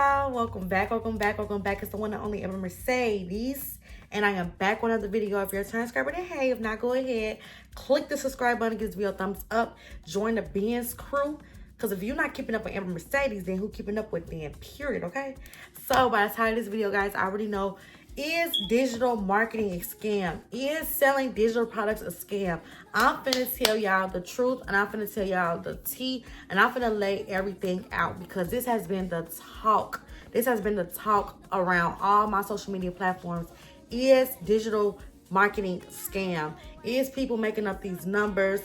y'all, welcome back. It's the one and only Ever Mercedes, and I am back with another video. If you're a subscriber, then hey, if not, go ahead, click the subscribe button, give this video a thumbs up, join the Benz crew, because if you're not keeping up with Ever Mercedes, then who keeping up with them, period. Okay, so by the time of this video, guys, I already know, is digital marketing a scam? Is selling digital products a scam? I'm finna tell y'all the truth, and I'm finna tell y'all the tea, and I'm finna lay everything out, because this has been the talk. This has been the talk around all my social media platforms. Is digital marketing a scam? Is people making up these numbers?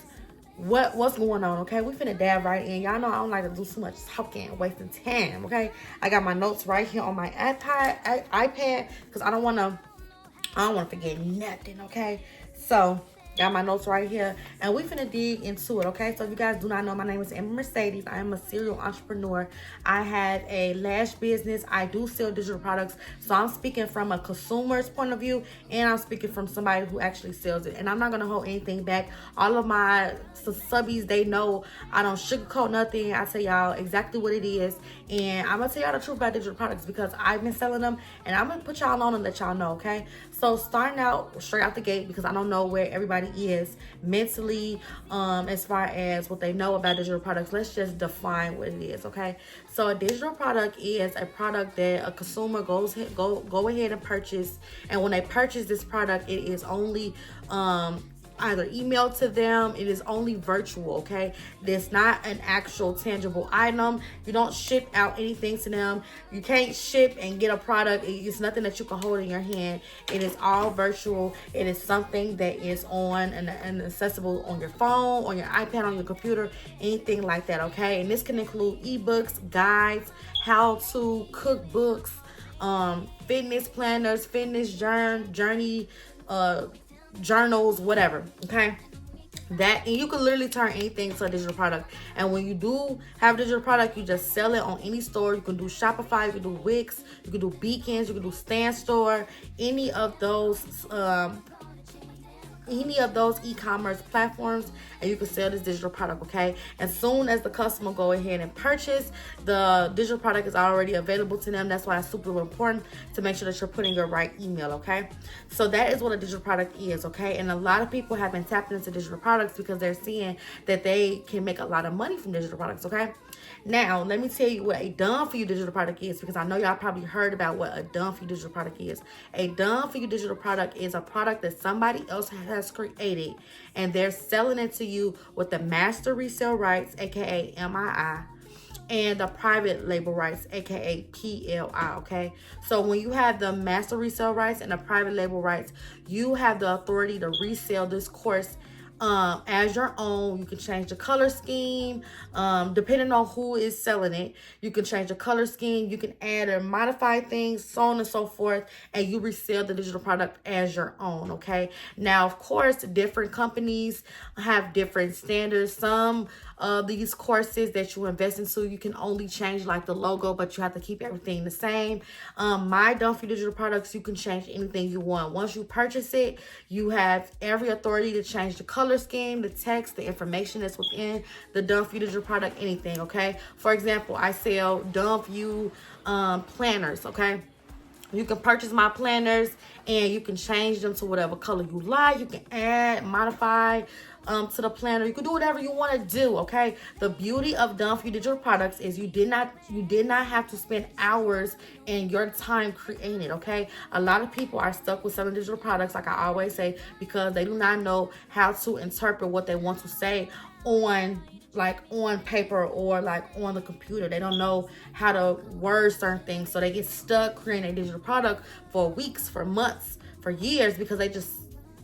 What's going on? Okay, we finna dive right in. Y'all know I don't like to do too much talking, wasting time. Okay, I got my notes right here on my iPad, because I don't want to forget nothing. Okay, so got my notes right here, and we finna dig into it. Okay, so if you guys do not know, my name is Emma Mercedes. I am a serial entrepreneur. I have a lash business. I do sell digital products, so I'm speaking from a consumer's point of view, and I'm speaking from somebody who actually sells it. And I'm not gonna hold anything back. All of my subbies, they know I don't sugarcoat nothing. I tell y'all exactly what it is, and I'm gonna tell y'all the truth about digital products, because I've been selling them, and I'm gonna put y'all on and let y'all know. Okay, so starting out straight out the gate, because I don't know where everybody is mentally, as far as what they know about digital products, let's just define what it is. Okay, so a digital product is a product that a consumer go ahead and purchase, and when they purchase this product, it is only either emailed to them. It is only virtual. Okay, it's not an actual tangible item. You don't ship out anything to them. You can't ship and get a product. It's nothing that you can hold in your hand. It is all virtual. It is something that is on and accessible on your phone, on your iPad, on your computer, anything like that. Okay, and this can include ebooks, guides, how-to, cookbooks, fitness planners, fitness journey, journals, whatever. Okay, that, and you can literally turn anything to a digital product. And when you do have a digital product, you just sell it on any store. You can do Shopify, you can do Wix, you can do Beacons, you can do Stand Store, any of those e-commerce platforms, and you can sell this digital product. Okay, as soon as the customer go ahead and purchase, the digital product is already available to them. That's why it's super important to make sure that you're putting your right email. Okay, so that is what a digital product is. Okay, and a lot of people have been tapping into digital products because they're seeing that they can make a lot of money from digital products. Okay, now let me tell you what a done for you digital product is, because I know y'all probably heard about what a done for you digital product is. A done for you digital product is a product that somebody else has created, and they're selling it to you with the master resale rights, aka MII, and the private label rights, aka PLI. Okay, so when you have the master resale rights and the private label rights, you have the authority to resell this course as your own. You can change the color scheme, depending on who is selling it. You can change the color scheme, you can add or modify things, so on and so forth, and you resell the digital product as your own. Okay, now of course different companies have different standards. Some of these courses that you invest into, you can only change like the logo, but you have to keep everything the same. My Done For You digital products, you can change anything you want. Once you purchase it, you have every authority to change the color scheme, the text, the information that's within the Done For You digital product, anything. Okay, for example, I sell Done For You planners. Okay, you can purchase my planners and you can change them to whatever color you like. You can add, modify to the planner. You can do whatever you want to do. Okay, the beauty of Done For You digital products is you did not have to spend hours in your time creating it. Okay, a lot of people are stuck with selling digital products, like I always say, because they do not know how to interpret what they want to say on paper or like on the computer. They don't know how to word certain things, so they get stuck creating a digital product for weeks, for months, for years, because they just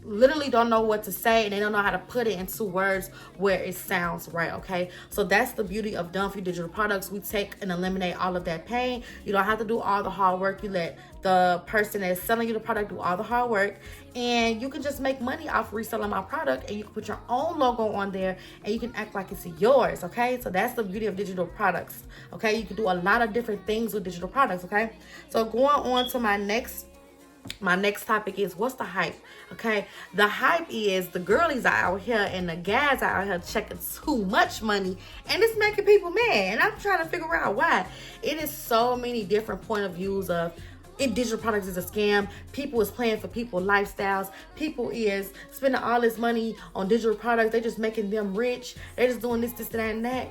literally don't know what to say, and they don't know how to put it into words where it sounds right. Okay, so that's the beauty of Done For You digital products. We take and eliminate all of that pain. You don't have to do all the hard work. You let the person that's selling you the product do all the hard work, and you can just make money off reselling my product, and you can put your own logo on there, and you can act like it's yours. Okay, so that's the beauty of digital products. Okay, you can do a lot of different things with digital products. Okay, so going on to my next my next topic is, what's the hype? Okay, the hype is the girlies are out here and the guys are out here checking too much money, and it's making people mad. And I'm trying to figure out why. It is so many different point of views of digital products is a scam. People is playing for people's lifestyles. People is spending all this money on digital products. They just making them rich. They just doing this, that, and that.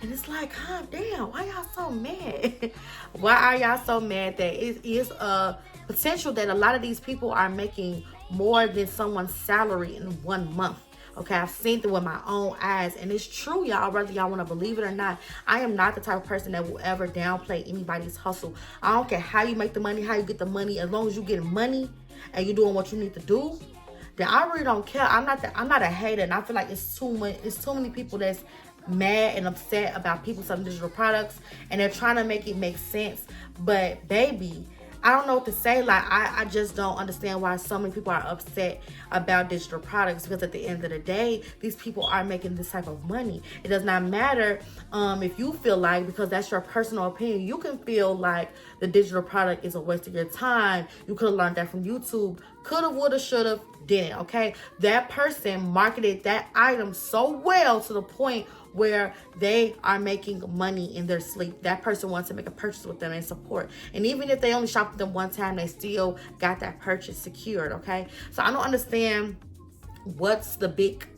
And it's like, calm down. Why y'all so mad? Why are y'all so mad that it is a potential that a lot of these people are making more than someone's salary in 1 month? Okay, I've seen it with my own eyes, and it's true, y'all, whether y'all want to believe it or not. I am not the type of person that will ever downplay anybody's hustle. I don't care how you make the money, how you get the money, as long as you get money and you're doing what you need to do, then I really don't care. I'm not a hater, and I feel like it's too many people that's mad and upset about people selling digital products, and they're trying to make it make sense. But baby, I don't know what to say. Like, I just don't understand why so many people are upset about digital products, because at the end of the day, these people are making this type of money. It does not matter if you feel like, because that's your personal opinion, you can feel like the digital product is a waste of your time. You could have learned that from YouTube. Coulda, woulda, shoulda, didn't. Okay, that person marketed that item so well to the point where they are making money in their sleep. That person wants to make a purchase with them and support. And even if they only shop with them one time, they still got that purchase secured, okay? So I don't understand what's the big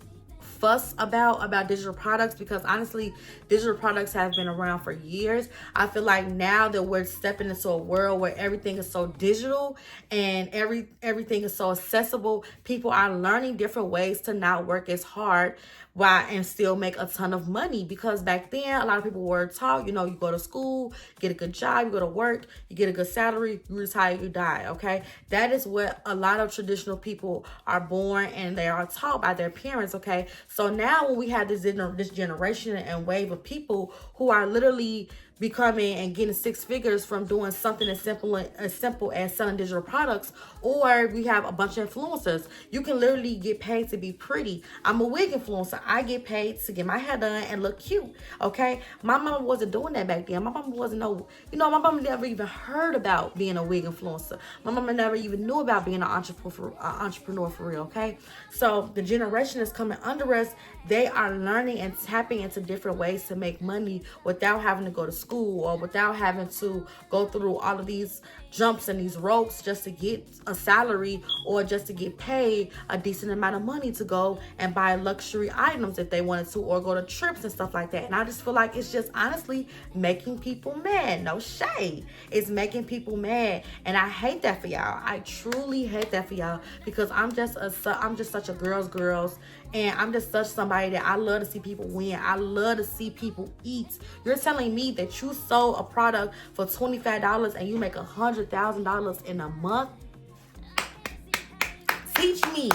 fuss about digital products, because honestly, digital products have been around for years. I feel like now that we're stepping into a world where everything is so digital and everything is so accessible, people are learning different ways to not work as hard and still make a ton of money. Because back then, a lot of people were taught, you go to school, get a good job, you go to work, you get a good salary, you retire, you die, okay? That is what a lot of traditional people are born and they are taught by their parents, okay? So now when we have this generation and wave of people who are literally becoming and getting 6 figures from doing something as simple as selling digital products, or we have a bunch of influencers. You can literally get paid to be pretty. I'm a wig influencer. I get paid to get my hair done and look cute, okay? My mama wasn't doing that back then. My mama wasn't my mama never even heard about being a wig influencer. My mama never even knew about being an entrepreneur for real, okay? So the generation that's coming under us, they are learning and tapping into different ways to make money without having to go to school or without having to go through all of these jumps and these ropes just to get a salary or just to get paid a decent amount of money to go and buy luxury items if they wanted to, or go to trips and stuff like that. And I just feel like it's just honestly making people mad. No shade. It's making people mad. And I hate that for y'all. I truly hate that for y'all, because I'm just such a girls. And I'm just such somebody that I love to see people win. I love to see people eat. You're telling me that you sold a product for $25 and you make $100,000 in a month? Teach me.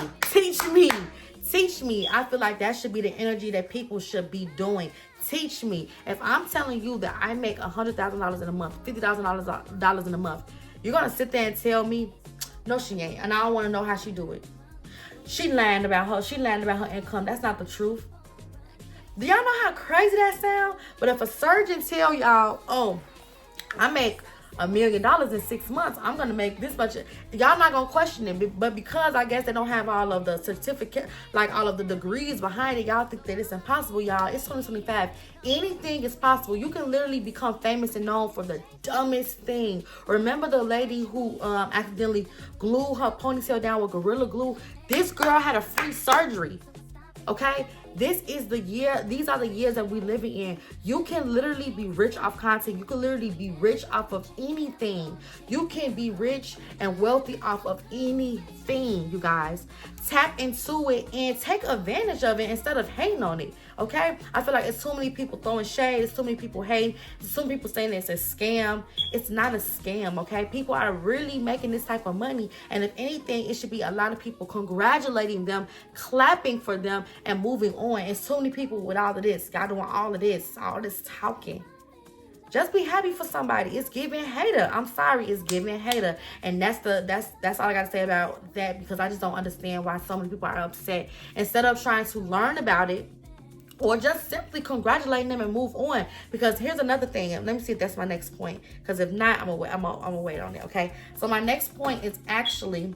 I feel like that should be the energy that people should be doing. Teach me. If I'm telling you that I make $100,000 in a month, $50,000 in a month, you're going to sit there and tell me, no, she ain't. And I don't want to know how she do it. She lying about her income. That's not the truth. Do y'all know how crazy that sounds? But if a surgeon tell y'all, oh, I make $1 million in 6 months, I'm gonna make this much, y'all not gonna question it. But because I guess they don't have all of the certificate, like all of the degrees behind it, y'all think that it's impossible. Y'all, it's 2025. Anything is possible. You can literally become famous and known for the dumbest thing. Remember the lady who accidentally glued her ponytail down with Gorilla Glue? This girl had a free surgery. Okay, these are the years that we're living in. You can literally be rich off content. You can literally be rich off of anything. You can be rich and wealthy off of anything, you guys. Tap into it and take advantage of it instead of hating on it, okay? I feel like it's too many people throwing shade. It's too many people hating. There's too many people saying it's a scam. It's not a scam, okay? People are really making this type of money. And if anything, it should be a lot of people congratulating them, clapping for them, and moving on. It's too many people with all of this. Y'all doing all this talking. Just be happy for somebody. It's giving hater. I'm sorry, it's giving hater. And that's all I gotta say about that, because I just don't understand why so many people are upset. Instead of trying to learn about it or just simply congratulating them and move on. Because here's another thing, and let me see if that's my next point, because if not, I'm gonna wait on it. Okay, so my next point is actually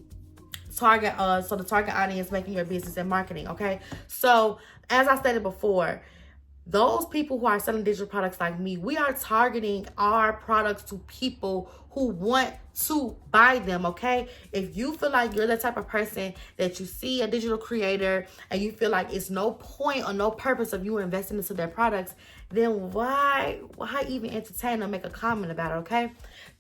target so the target audience, making your business and marketing. Okay, so as I stated before, those people who are selling digital products like me, we are targeting our products to people who want to buy them, okay? If you feel like you're the type of person that you see a digital creator and you feel like it's no point or no purpose of you investing into their products, then why even entertain or make a comment about it, okay?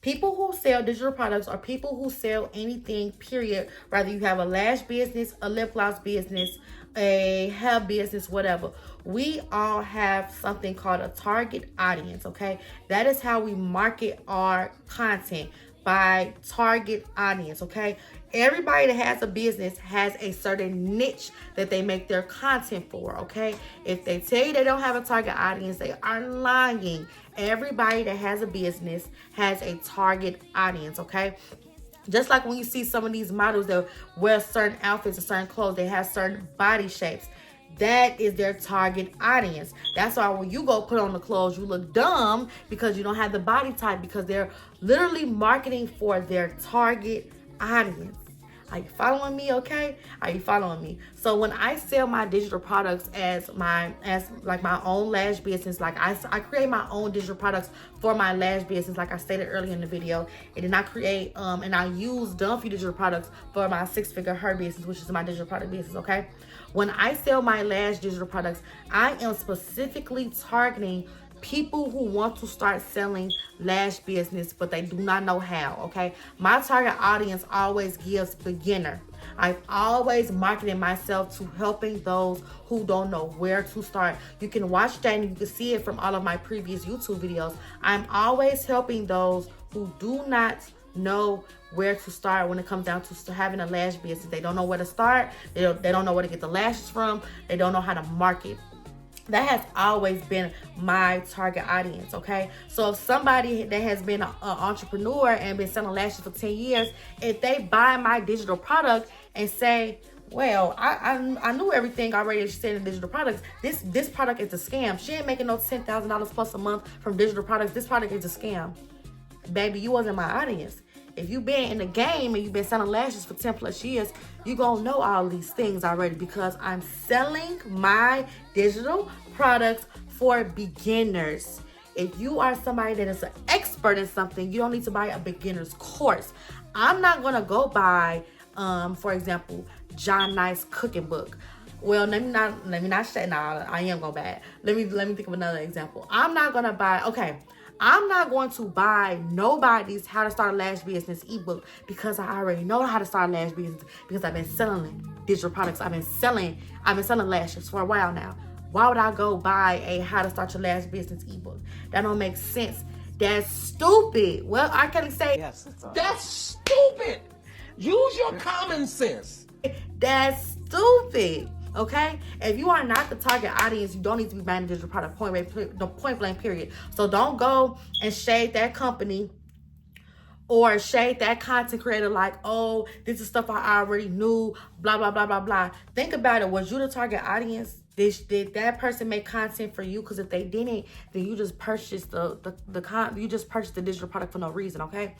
People who sell digital products are people who sell anything, period. Whether you have a lash business, a lip gloss business, a hair business, whatever. We all have something called a target audience, okay? That is how we market our content, by target audience, okay? Everybody that has a business has a certain niche that they make their content for, okay? If they tell you they don't have a target audience, they are lying. Everybody that has a business has a target audience, okay? Just like when you see some of these models that wear certain outfits or certain clothes, they have certain body shapes. That is their target audience. That's why when you go put on the clothes, you look dumb because you don't have the body type, because they're literally marketing for their target audience. Are you following me? Okay, are you following me? So when I sell my digital products as my own lash business, like I create my own digital products for my lash business, like I stated earlier in the video, and then I create and I use Dunphy digital products for my 6-figure hair business, which is my digital product business. Okay, when I sell my lash digital products, I am specifically targeting people who want to start selling lash business, but they do not know how, okay? My target audience always gives beginner. I've always marketed myself to helping those who don't know where to start. You can watch that and you can see it from all of my previous YouTube videos. I'm always helping those who do not know where to start when it comes down to having a lash business. They don't know where to start. They don't know where to get the lashes from. They don't know how to market. That has always been my target audience, okay? So if somebody that has been an entrepreneur and been selling lashes for 10 years, if they buy my digital product and say, well, I knew everything already that she said in digital products. This product is a scam. She ain't making no $10,000 plus a month from digital products. This product is a scam. Baby, you wasn't my audience. If you've been in the game and you've been selling lashes for 10 plus years, you're going to know all these things already, because I'm selling my digital products for beginners. If you are somebody that is an expert in something, you don't need to buy a beginner's course. I'm not going to go buy, for example, John Nice cooking book. Well, let me not say, nah, I am going to buy it. Let me think of another example. I'm not going to buy nobody's How to Start a Lash Business ebook, because I already know how to start a lash business, because I've been selling digital products. I've been selling lashes for a while now. Why would I go buy a How to Start Your Lash Business ebook? That don't make sense. That's stupid. Well, I can say yes, that's stupid. Use your common sense. That's stupid. Okay, if you are not the target audience, you don't need to be buying a digital product, point blank period. So don't go and shade that company or shade that content creator like, oh, this is stuff I already knew, blah blah blah blah blah. Think about it. Was you the target audience? Did that person make content for you? Because if they didn't, then you just purchased the digital product for no reason, okay?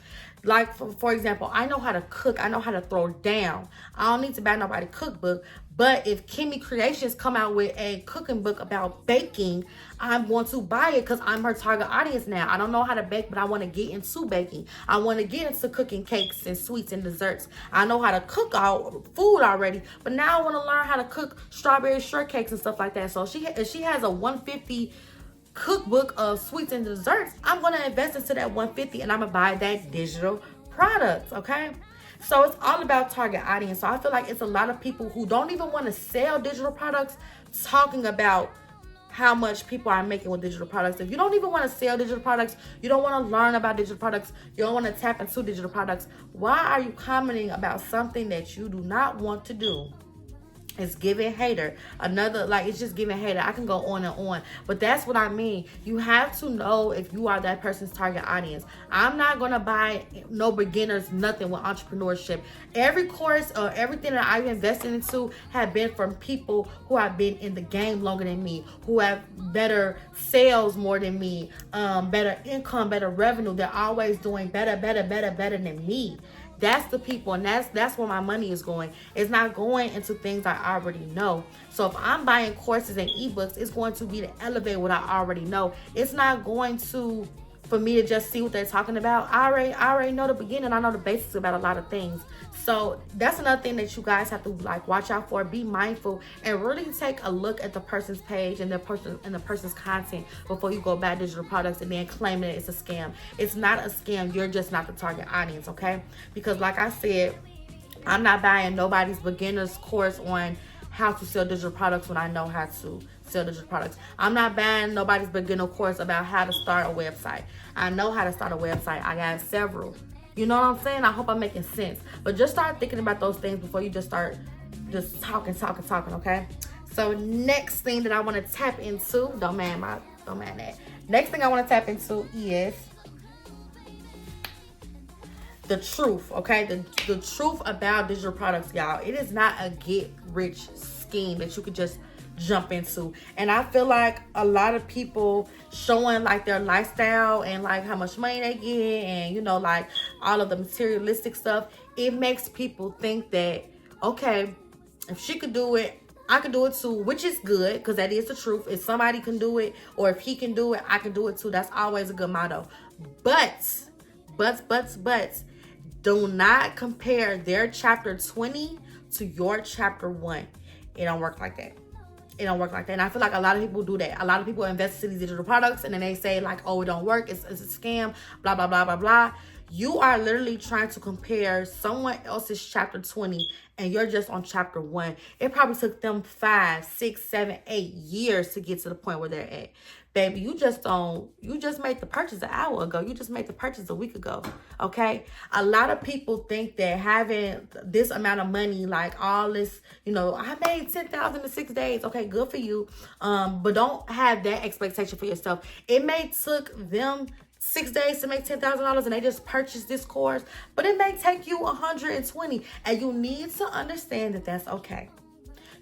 Like for example, I know how to cook. I know how to throw down. I don't need to buy nobody cookbook. But if Kimmy Creations come out with a cooking book about baking, I'm going to buy it because I'm her target audience now. I don't know how to bake, but I want to get into baking. I want to get into cooking cakes and sweets and desserts. I know how to cook all food already, but now I want to learn how to cook strawberry shortcakes and stuff like that. So if she has a $150 cookbook of sweets and desserts, I'm going to invest into that $150 and I'm going to buy that digital product, okay? So it's all about target audience. So I feel like it's a lot of people who don't even want to sell digital products talking about how much people are making with digital products. If you don't even want to sell digital products, you don't want to learn about digital products, you don't want to tap into digital products, why are you commenting about something that you do not want to do? It's giving hater. Another, like, it's just giving hater. I can go on and on. But that's what I mean. You have to know if you are that person's target audience. I'm not going to buy no beginners, nothing with entrepreneurship. Every course or everything that I've invested into have been from people who have been in the game longer than me, who have better sales more than me, better income, better revenue. They're always doing better than me. That's the people, and that's where my money is going. It's not going into things I already know. So if I'm buying courses and ebooks, it's going to be to elevate what I already know. It's not going to, for me to just see what they're talking about. I already know the beginning. I know the basics about a lot of things. So that's another thing that you guys have to like watch out for. Be mindful and really take a look at the person's page and the person's content before you go buy digital products and then claim that it's a scam. It's not a scam. You're just not the target audience, okay? Because like I said, I'm not buying nobody's beginner's course on how to sell digital products when I know how to sell digital products. I'm not buying nobody's beginner course about how to start a website. I know how to start a website. I got several. You know what I'm saying? I hope I'm making sense. But just start thinking about those things before you just start just talking, okay? So next thing that I want to tap into, don't mind that. Next thing I want to tap into is the truth, okay? The truth about digital products, y'all. It is not a get-rich scheme that you could just jump into. And I feel like a lot of people showing like their lifestyle and like how much money they get and, you know, like all of the materialistic stuff, it makes people think that, okay, if she could do it, I can do it too, which is good because that is the truth. If somebody can do it or if he can do it, I can do it too. That's always a good motto. But, do not compare their chapter 20 to your chapter 1. It don't work like that. It don't work like that. And I feel like a lot of people do that. A lot of people invest in these digital products and then they say like, oh, it don't work. It's a scam, blah, blah, blah, blah, blah. You are literally trying to compare someone else's chapter 20 and you're just on chapter 1. It probably took them 5, 6, 7, 8 years to get to the point where they're at. Baby, you just made the purchase an hour ago. You just made the purchase a week ago, okay? A lot of people think that having this amount of money, like all this, you know, I made $10,000 in 6 days. Okay, good for you. But don't have that expectation for yourself. It may took them 6 days to make $10,000 and they just purchased this course, but it may take you 120, and you need to understand that that's okay.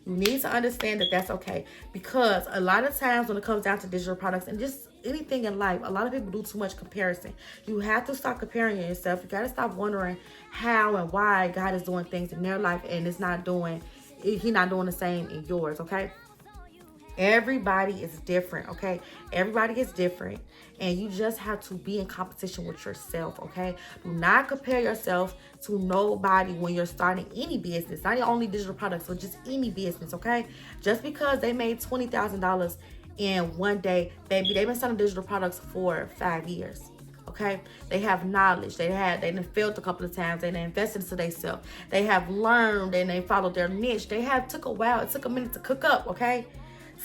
You need to understand that that's okay, because a lot of times when it comes down to digital products and just anything in life, a lot of people do too much comparison. You have to stop comparing yourself. You got to stop wondering how and why God is doing things in their life and He's not doing the same in yours, okay? Everybody is different, okay? Everybody is different, and you just have to be in competition with yourself, okay? Do not compare yourself to nobody when you're starting any business, not only digital products, but just any business, okay? Just because they made $20,000 in one day, baby, they've been selling digital products for 5 years. Okay, they have knowledge. They done failed a couple of times. They done invested into themselves. They have learned and they followed their niche. Took a while. It took a minute to cook up. Okay,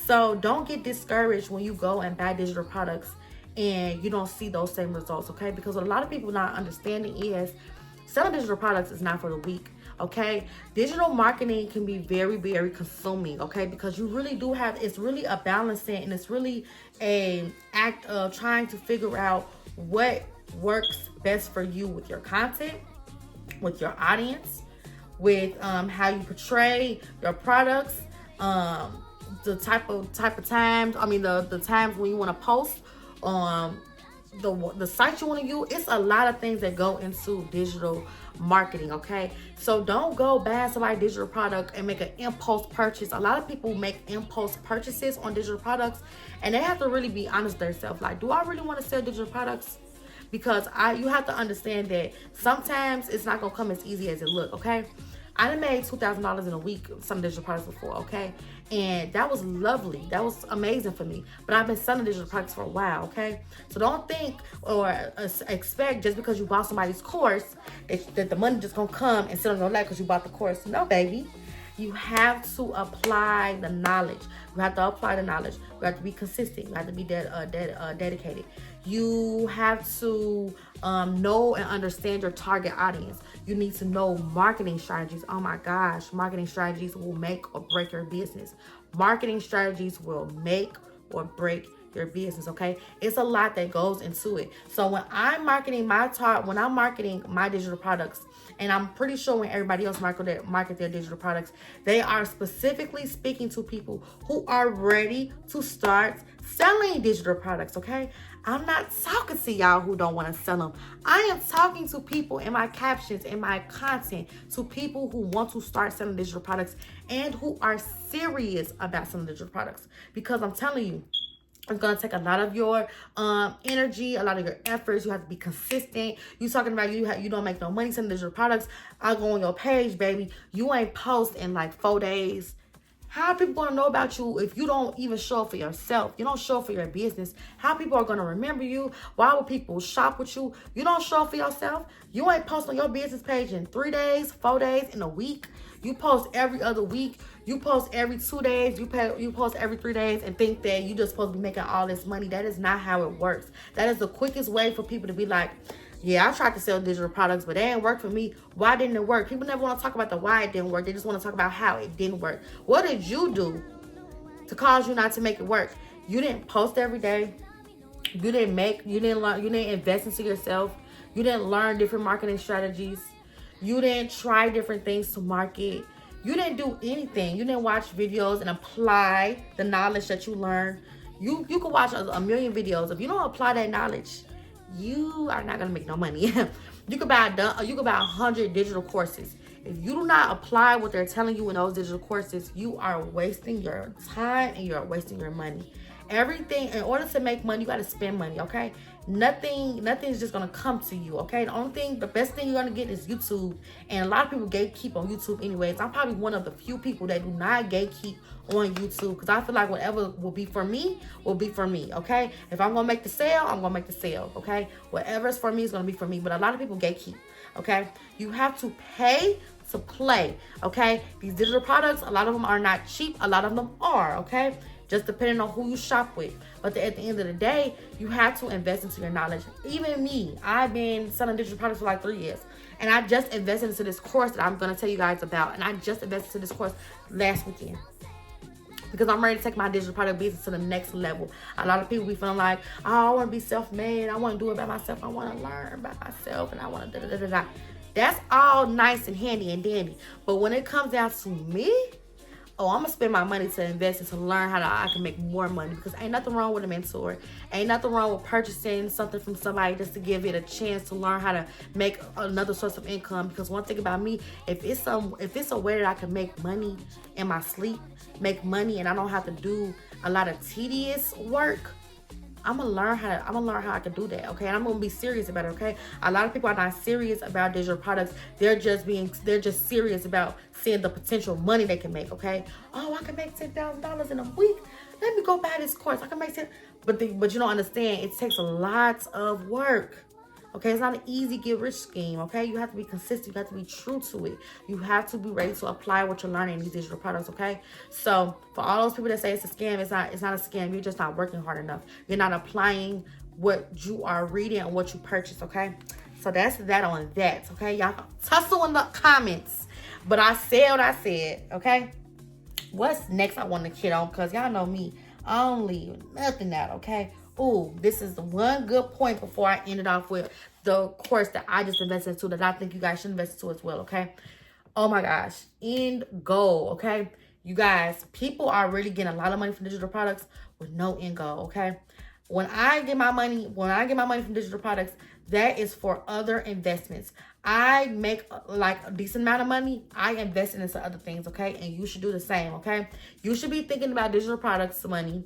so don't get discouraged when you go and buy digital products and you don't see those same results. Okay, because a lot of people not understanding is selling digital products is not for the weak. Okay, digital marketing can be very, very consuming. Okay, because you really do it's really a balancing, and it's really a act of trying to figure out what works best for you with your content, with your audience, with how you portray your products, the type of times. I mean, the times when you want to post, the site you want to use. It's a lot of things that go into digital marketing, okay? So don't go buy somebody's digital product and make an impulse purchase. A lot of people make impulse purchases on digital products, and they have to really be honest with themselves. Like, do I really want to sell digital products? Because you have to understand that sometimes it's not gonna come as easy as it look, okay? I done made $2,000 in a week with some digital products before, okay? And that was lovely. That was amazing for me. But I've been selling digital products for a while, okay? So don't think or expect just because you bought somebody's course that the money just gonna come and sit on your lap because you bought the course. No, baby. You have to apply the knowledge. You have to apply the knowledge. You have to be consistent. You have to be dedicated. You have to know and understand your target audience. You need to know marketing strategies. Oh my gosh, marketing strategies will make or break your business. Marketing strategies will make or break your business, okay? It's a lot that goes into it. So when I'm marketing my digital products, and I'm pretty sure when everybody else market their digital products, they are specifically speaking to people who are ready to start selling digital products, okay? I'm not talking to y'all who don't want to sell them. I am talking to people in my captions, in my content, to people who want to start selling digital products and who are serious about selling digital products. Because I'm telling you, it's going to take a lot of your energy, a lot of your efforts. You have to be consistent. You talking about you don't make no money selling digital products. I'll go on your page, baby. You ain't post in like 4 days. How are people going to know about you if you don't even show up for yourself? You don't show up for your business. How people are going to remember you? Why would people shop with you? You don't show up for yourself. You ain't post on your business page in 3 days, 4 days, in a week. You post every other week. You post every 2 days. You post every 3 days and think that you just supposed to be making all this money. That is not how it works. That is the quickest way for people to be like, yeah, I tried to sell digital products, but they didn't work for me. Why didn't it work? People never want to talk about the why it didn't work. They just want to talk about how it didn't work. What did you do to cause you not to make it work? You didn't post every day. You didn't learn, you didn't invest into yourself. You didn't learn different marketing strategies. You didn't try different things to market. You didn't do anything. You didn't watch videos and apply the knowledge that you learned. You could watch a million videos. If you don't apply that knowledge, you are not gonna make no money. You could buy 100 digital courses. If you do not apply what they're telling you in those digital courses, you are wasting your time and you're wasting your money. Everything, in order to make money, you got to spend money, okay? Nothing's just gonna come to you, okay? The best thing you're gonna get is YouTube, and a lot of people gatekeep on YouTube anyways. I'm probably one of the few people that do not gatekeep on YouTube, because I feel like whatever will be for me, okay? If I'm gonna make the sale, I'm gonna make the sale, okay? Whatever's for me is gonna be for me, but a lot of people gatekeep, okay? You have to pay to play, okay? These digital products, a lot of them are not cheap, a lot of them are, okay? Just depending on who you shop with. But at the end of the day, you have to invest into your knowledge. Even me, I've been selling digital products for like 3 years. And I just invested into this course that I'm going to tell you guys about. And I just invested into this course last weekend, because I'm ready to take my digital product business to the next level. A lot of people be feeling like, oh, I want to be self-made. I want to do it by myself. I want to learn by myself. And I want to da-da-da-da-da. That's all nice and handy and dandy. But when it comes down to me, I'm gonna spend my money to invest and to learn how I can make more money, because ain't nothing wrong with a mentor. Ain't nothing wrong with purchasing something from somebody just to give it a chance to learn how to make another source of income. Because one thing about me, if it's a way that I can make money in my sleep, make money, and I don't have to do a lot of tedious work, I'm gonna learn how I can do that, okay? And I'm gonna be serious about it, okay? A lot of people are not serious about digital products. They're just serious about seeing the potential money they can make, okay? Oh, I can make $10,000 in a week. Let me go buy this course. I can make but you don't understand. It takes a lot of work. Okay, it's not an easy get rich scheme, okay? You have to be consistent. You have to be true to it. You have to be ready to apply what you're learning in these digital products, okay? So for all those people that say it's a scam, it's not a scam. You're just not working hard enough. You're not applying what you are reading and what you purchase, okay? So that's that on that, okay? Y'all tussle in the comments. But I said what I said, okay? What's next I want to kid on? Because y'all know me. I don't leave nothing out, okay? Ooh, this is the one good point before I end it off with the course that I just invested into that I think you guys should invest into as well, okay? Oh my gosh, end goal, okay? You guys, people are really getting a lot of money from digital products with no end goal, okay? When I get my money from digital products, that is for other investments. I make like a decent amount of money. I invest into other things, okay? And you should do the same, okay? You should be thinking about digital products money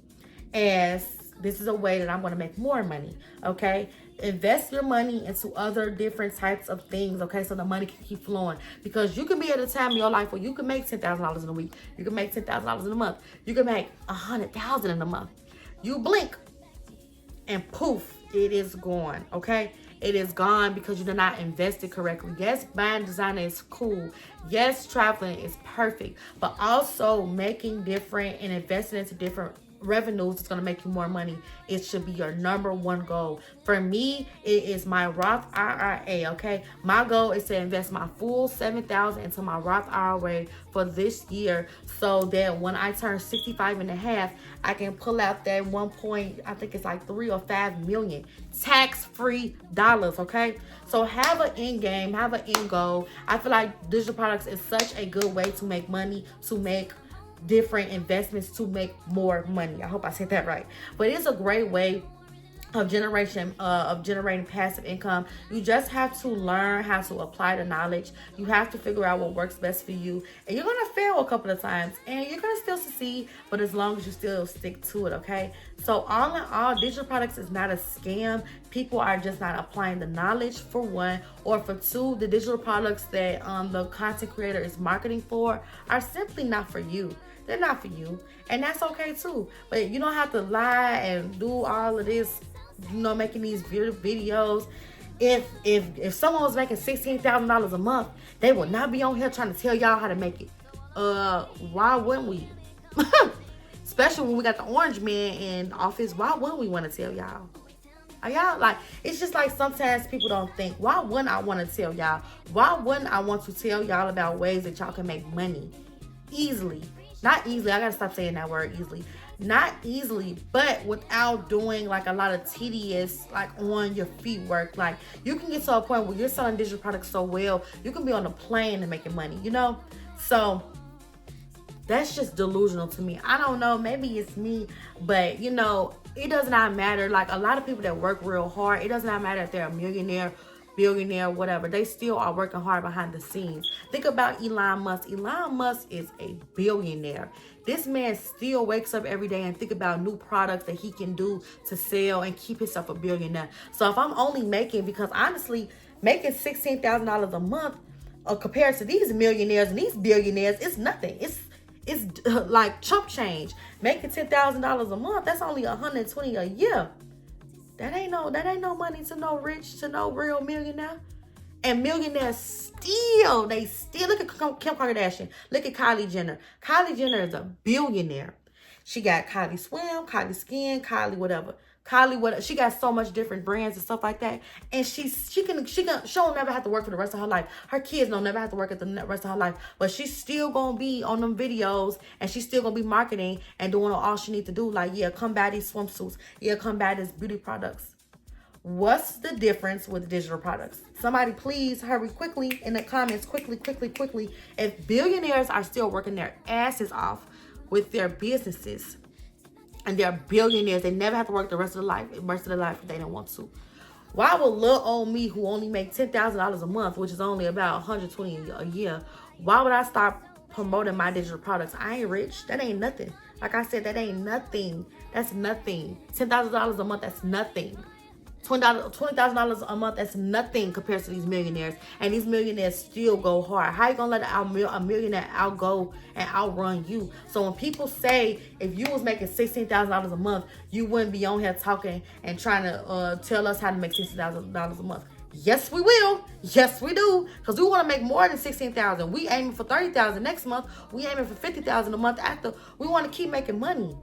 as this is a way that I'm going to make more money, okay? Invest your money into other different types of things, okay? So the money can keep flowing. Because you can be at a time in your life where you can make $10,000 in a week. You can make $10,000 in a month. You can make $100,000 in a month. You blink and poof, it is gone, okay? It is gone because you did not invest it correctly. Yes, buying designer is cool. Yes, traveling is perfect. But also making different and investing into different revenues that's going to make you more money. It should be your number one goal. For me, it is my Roth IRA, okay? My goal is to invest my full $7,000 into my Roth IRA for this year, so that when I turn 65 and a half, I can pull out that I think it's like 3 or 5 million tax-free dollars, okay? So have an end game, have an end goal. I feel like digital products is such a good way to make money, to make different investments, to make more money. I hope I said that right. But it's a great way of generating passive income. You just have to learn how to apply the knowledge. You have to figure out what works best for you, and you're gonna fail a couple of times and you're gonna still succeed, but as long as you still stick to it, okay? So all in all, digital products is not a scam. People are just not applying the knowledge, for one, or for two, the digital products that the content creator is marketing for are simply not for you. They're not for you, and that's okay too. But you don't have to lie and do all of this, making these videos. If someone was making $16,000 a month, they would not be on here trying to tell y'all how to make it. Why wouldn't we? Especially when we got the orange man in office. Why wouldn't we want to tell y'all? Are y'all like, it's just like sometimes people don't think, why wouldn't I want to tell y'all? Why wouldn't I want to tell y'all about ways that y'all can make money easily? Not easily, I gotta stop saying that word, easily. Not easily, but without doing like a lot of tedious, like on your feet work. Like, you can get to a point where you're selling digital products so well, you can be on a plane and making money, So that's just delusional to me. I don't know, maybe it's me, but it does not matter. Like, a lot of people that work real hard, it does not matter if they're a millionaire, billionaire, whatever, they still are working hard behind the scenes. Think about Elon Musk. Elon Musk is a billionaire. This man still wakes up every day and think about new products that he can do to sell and keep himself a billionaire. So if I'm only making, because honestly, making $16,000 a month compared to these millionaires and these billionaires, it's nothing. It's like chump change. Making $10,000 a month, that's only $120 a year. That ain't no money to no rich, to no real millionaire. And millionaires still look at Kim Kardashian. Look at Kylie Jenner. Kylie Jenner is a billionaire. She got Kylie Swim, Kylie Skin, Kylie whatever. She got so much different brands and stuff like that. And she'll never have to work for the rest of her life. Her kids don't never have to work at the rest of her life. But she's still gonna be on them videos, and she's still gonna be marketing and doing all she needs to do. Like, yeah, come buy these swimsuits. Yeah, come buy these beauty products. What's the difference with digital products? Somebody please hurry quickly in the comments, quickly. If billionaires are still working their asses off with their businesses, and they're billionaires, they never have to work the rest of their life if they don't want to, why would little old me, who only make $10,000 a month, which is only about $120 a year, why would I start promoting my digital products? I ain't rich. That ain't nothing. Like I said, that ain't nothing. That's nothing. $10,000 a month, that's nothing. $20,000 a month, that's nothing compared to these millionaires. And these millionaires still go hard. How you gonna let a millionaire outgo and outrun you? So when people say, if you was making $16,000 a month, you wouldn't be on here talking and trying to tell us how to make $16,000 a month. Yes, we will. Yes, we do. Because we want to make more than $16,000. We aiming for $30,000 next month. We aiming for $50,000 a month after. We want to keep making money.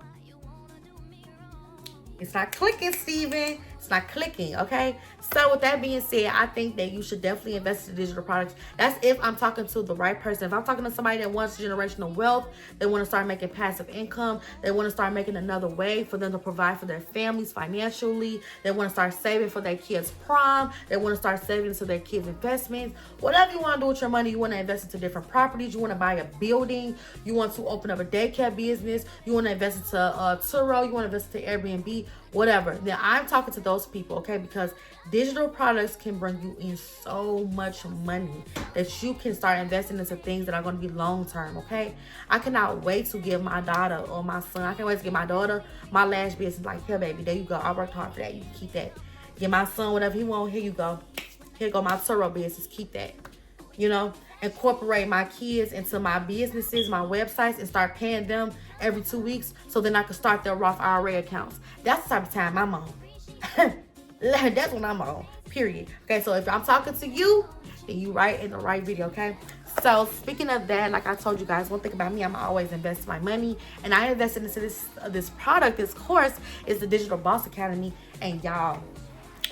It's not clicking, Steven. It's not clicking, okay? So with that being said, I think that you should definitely invest in digital products. That's if I'm talking to the right person. If I'm talking to somebody that wants generational wealth, they want to start making passive income, they want to start making another way for them to provide for their families financially, they want to start saving for their kids' prom, they want to start saving into their kids' investments. Whatever you want to do with your money, you want to invest into different properties, you want to buy a building, you want to open up a daycare business, you want to invest into Turo, you want to invest into Airbnb, whatever. Then I'm talking to those people, okay? Because digital products can bring you in so much money that you can start investing into things that are going to be long term, okay? I cannot wait to give my daughter or my son, I can't wait to give my daughter my lash business. Like, here, baby, there you go. I worked hard for that. You can keep that. Give my son whatever he wants. Here you go. Here go my Turo business. Keep that. Incorporate my kids into my businesses, my websites, and start paying them every 2 weeks so then I can start their Roth IRA accounts. That's the type of time I'm on. That's what I'm on, period. Okay, so if I'm talking to you, then you right in the right video, okay? So speaking of that, like I told you guys, one thing about me, I'm always invest my money, and I invested into this product. This course is the Digital Boss Academy, and y'all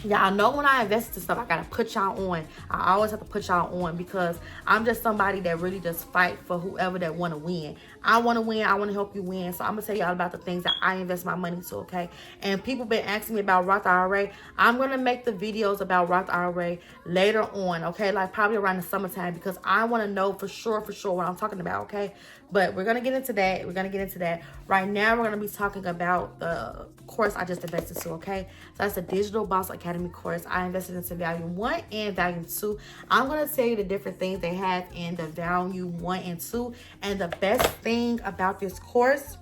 know when I invest in stuff, I gotta put y'all on. I always have to put y'all on because I'm just somebody that really just fight for whoever that want to win. I want to win. I want to help you win. So I'm gonna tell y'all about the things that I invest my money to, okay? And people been asking me about Roth IRA. I'm gonna make the videos about Roth IRA later on, okay? Like probably around the summertime, because I want to know for sure what I'm talking about, okay? But we're gonna get into that. Right now, we're gonna be talking about the course I just invested to, okay? So that's the Digital Boss Academy course. I invested into Volume 1 and Volume 2. I'm gonna tell you the different things they have in the Volume 1 and 2. And the best thing about this course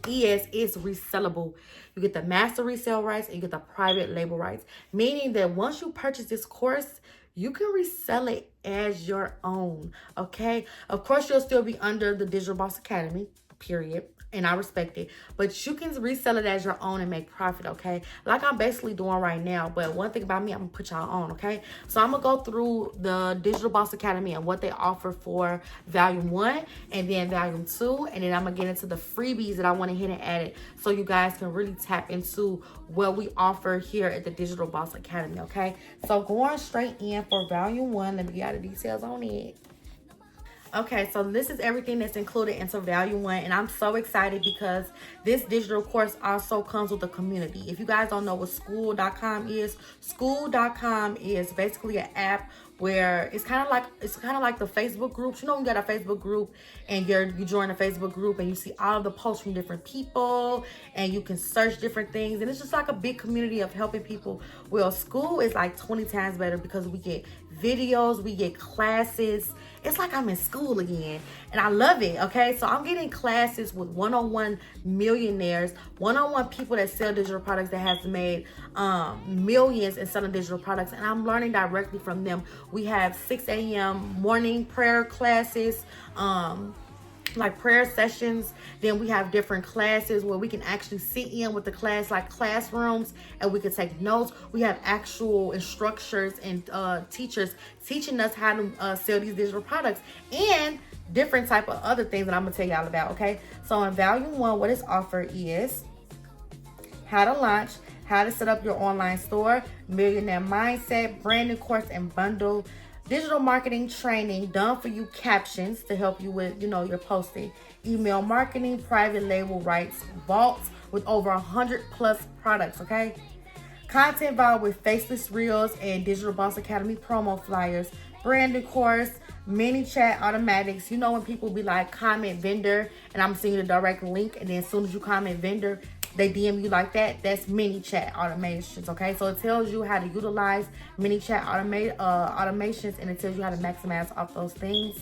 is it's resellable. You get the master resale rights and you get the private label rights, meaning that once you purchase this course, you can resell it as your own, okay? Of course, you'll still be under the Digital Boss Academy, period. And I respect it. But you can resell it as your own and make profit, okay? Like I'm basically doing right now. But one thing about me, I'm going to put y'all on, okay? So I'm going to go through the Digital Boss Academy and what they offer for Volume 1 and then Volume 2. And then I'm going to get into the freebies that I want to hit and add it so you guys can really tap into what we offer here at the Digital Boss Academy, okay? So going straight in for Volume 1, let me get all the details on it. Okay, so this is everything that's included into Volume 1, and I'm so excited because this digital course also comes with a community. If you guys don't know what school.com is basically an app where it's kind of like the Facebook groups. You know, you got a Facebook group and you join a Facebook group and you see all of the posts from different people and you can search different things, and it's just like a big community of helping people. Well, school is like 20 times better because we get videos, we get classes. It's like I'm in school again, and I love it, okay? So I'm getting classes with one-on-one millionaires, one-on-one people that sell digital products that has made millions in selling digital products, and I'm learning directly from them. We have 6 a.m. morning prayer classes, like prayer sessions. Then we have different classes where we can actually sit in with the class, like classrooms, and we can take notes. We have actual instructors and teachers teaching us how to sell these digital products and different type of other things that I'm gonna tell y'all about, okay? So in Volume 1, what is offered is how to launch, how to set up your online store, millionaire mindset, branding course and bundle, digital marketing training, done for you captions to help you with, your posting, email marketing, private label rights, vaults with over 100+ products, okay? Content involved with faceless reels and Digital Boss Academy promo flyers, branding course, mini chat automatics. You know when people be like, comment vendor, and I'm sending you the direct link, and then as soon as you comment vendor, they DM you like that. That's mini chat automations, okay? So it tells you how to utilize mini chat automations, and it tells you how to maximize off those things.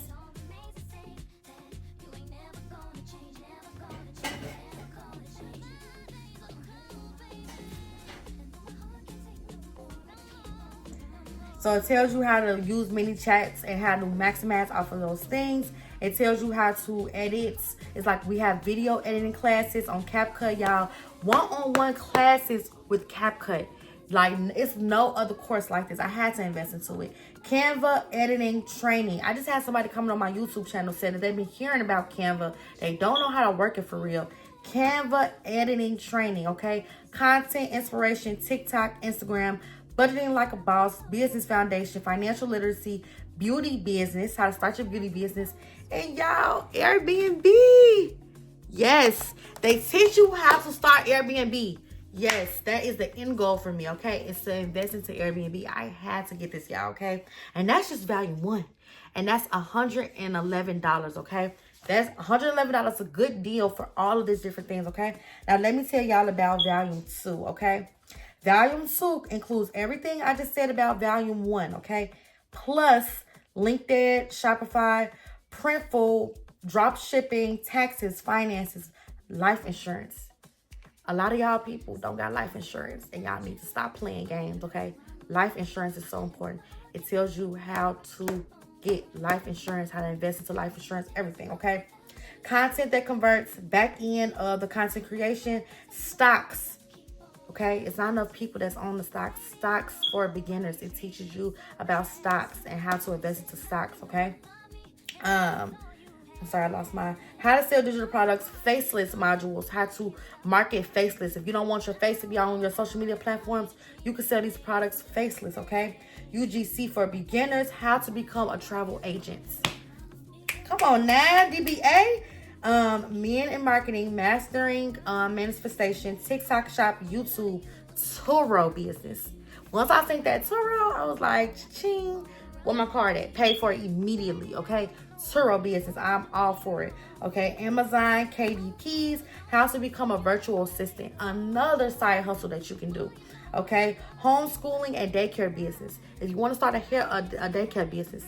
So it tells you how to use mini chats and how to maximize off of those things. It tells you how to edit. It's like we have video editing classes on CapCut, y'all. One-on-one classes with CapCut. Like, it's no other course like this. I had to invest into it. Canva editing training. I just had somebody coming on my YouTube channel said that they've been hearing about Canva. They don't know how to work it for real. Canva editing training, okay? Content inspiration, TikTok, Instagram, budgeting like a boss, business foundation, financial literacy, beauty business, how to start your beauty business, and y'all, Airbnb. Yes, they teach you how to start Airbnb. Yes, that is the end goal for me, okay? It's to invest into Airbnb. I had to get this, y'all, okay? And that's just Volume 1. And that's $111, okay? That's $111, a good deal for all of these different things, okay? Now, let me tell y'all about Volume 2, okay? Volume 2 includes everything I just said about Volume 1, okay? Plus LinkedIn, Shopify, Printful, drop shipping, taxes, finances, life insurance. A lot of y'all people don't got life insurance, and y'all need to stop playing games, okay? Life insurance is so important. It tells you how to get life insurance, how to invest into life insurance, everything, okay? Content that converts, back end of the content creation, stocks, okay? It's not enough people that's on the stocks. Stocks for beginners. It teaches you about stocks and how to invest into stocks, okay? I'm sorry, I lost mine. How to sell digital products, faceless modules, how to market faceless. If you don't want your face to be on your social media platforms, you can sell these products faceless, okay? UGC for beginners, how to become a travel agent. Come on now, DBA. Men in marketing, mastering manifestation, TikTok shop, YouTube, Turo business. Once I think that Turo, I was like, ching, where my card at? Paid for it immediately, okay? Turo business, I'm all for it, okay? Amazon, KDPs, how to become a virtual assistant, another side hustle that you can do, okay? Homeschooling and daycare business. If you want to start a daycare business,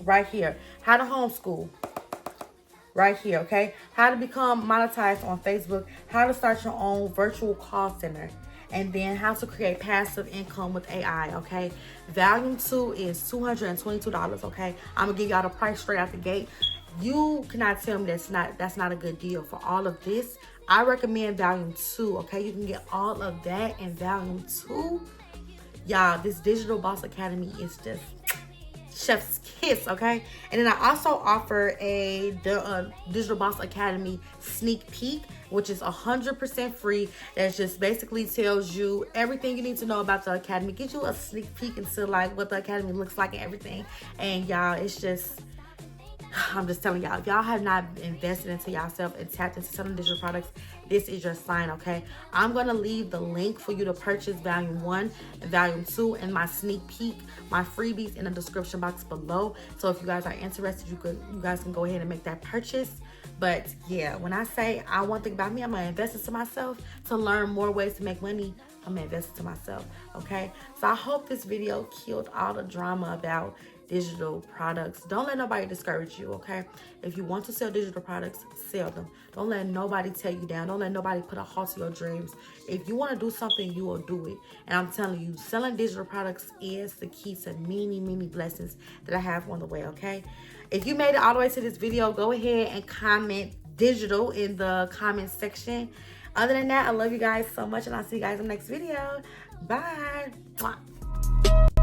right here. How to homeschool, right here, okay? How to become monetized on Facebook, how to start your own virtual call center, and then how to create passive income with AI, okay? Volume 2 is $222, okay? I'm gonna give y'all the price straight out the gate. You cannot tell me that's not a good deal for all of this. I recommend volume 2, okay? You can get all of that in volume 2. Y'all, this Digital Boss Academy is just chef's kiss, okay? And then I also offer a Digital Boss Academy sneak peek, which is 100% free. That just basically tells you everything you need to know about the academy. Get you a sneak peek into like what the academy looks like and everything. And y'all, it's just, I'm just telling y'all, if y'all have not invested into yourself and tapped into selling digital products, this is your sign, okay? I'm going to leave the link for you to purchase volume 1 and volume 2 and my sneak peek, my freebies in the description box below. So if you guys are interested, you guys can go ahead and make that purchase. But yeah, when I say I want to think about me, I'm going to invest into myself to learn more ways to make money. I'm going to invest into myself, okay? So I hope this video killed all the drama about digital products. Don't let nobody discourage you, okay? If you want to sell digital products, sell them. Don't let nobody tear you down. Don't let nobody put a halt to your dreams. If you want to do something, you will do it. And I'm telling you, selling digital products is the key to many, many blessings that I have on the way, okay? If you made it all the way to this video, go ahead and comment digital in the comment section. Other than that, I love you guys so much, and I'll see you guys in the next video. Bye. Mwah.